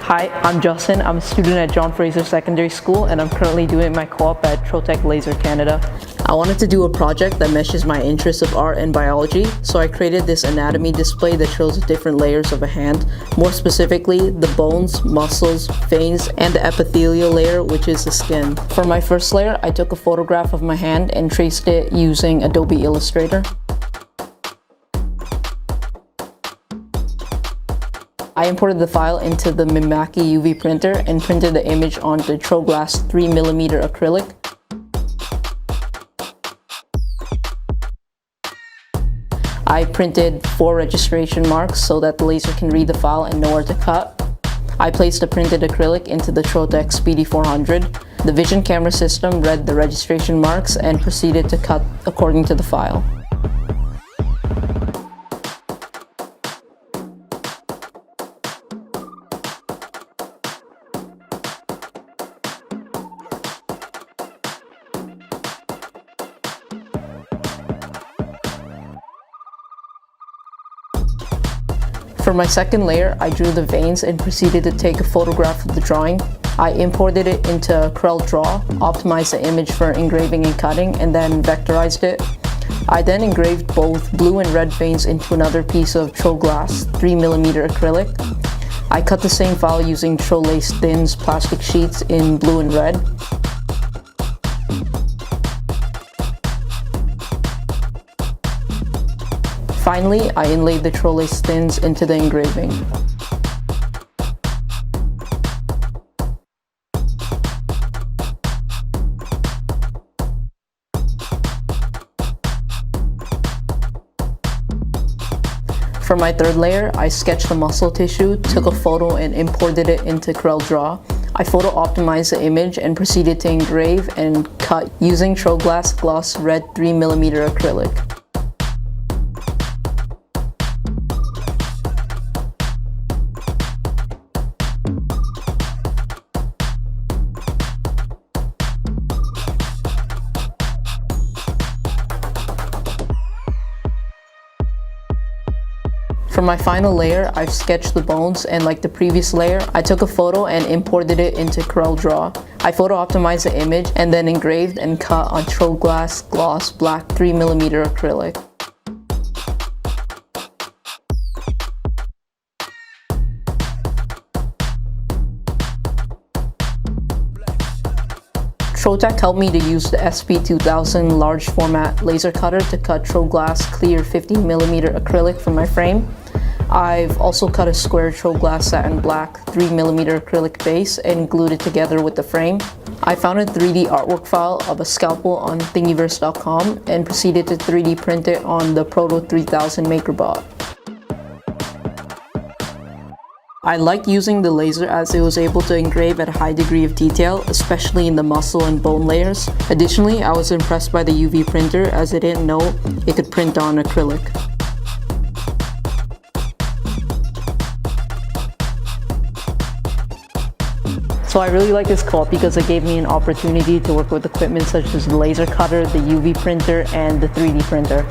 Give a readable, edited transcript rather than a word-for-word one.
Hi, I'm Justin. I'm a student at John Fraser Secondary School and I'm currently doing my co-op at Trotec Laser Canada. I wanted to do a project that meshes my interests of art and biology, so I created this anatomy display that shows the different layers of a hand, more specifically the bones, muscles, veins, and the epithelial layer, which is the skin. For my first layer, I took a photograph of my hand and traced it using Adobe Illustrator. I imported the file into the Mimaki UV printer and printed the image onto TroGlass 3mm acrylic. I printed 4 registration marks so that the laser can read the file and know where to cut. I placed the printed acrylic into the Trotec Speedy 400. The Vision camera system read the registration marks and proceeded to cut according to the file. For my second layer, I drew the veins and proceeded to take a photograph of the drawing. I imported it into CorelDRAW, optimized the image for engraving and cutting, and then vectorized it. I then engraved both blue and red veins into another piece of TroGlass 3mm acrylic. I cut the same file using TroLace Thin's plastic sheets in blue and red. Finally, I inlaid the TroLace Thins into the engraving. For my third layer, I sketched the muscle tissue, took a photo and imported it into CorelDRAW. I photo optimized the image and proceeded to engrave and cut using TroGlass Gloss Red 3mm acrylic. For my final layer, I've sketched the bones, and like the previous layer, I took a photo and imported it into CorelDRAW. I photo optimized the image and then engraved and cut on TroGlass Gloss Black 3mm acrylic. Trotec helped me to use the SP2000 large format laser cutter to cut TroGlass clear 15mm acrylic for my frame. I've also cut a square TroGlass satin black 3mm acrylic base and glued it together with the frame. I found a 3D artwork file of a scalpel on Thingiverse.com and proceeded to 3D print it on the Proto 3000 MakerBot. I liked using the laser as it was able to engrave at a high degree of detail, especially in the muscle and bone layers. Additionally, I was impressed by the UV printer as I didn't know it could print on acrylic. So I really like this co-op because it gave me an opportunity to work with equipment such as the laser cutter, the UV printer, and the 3D printer.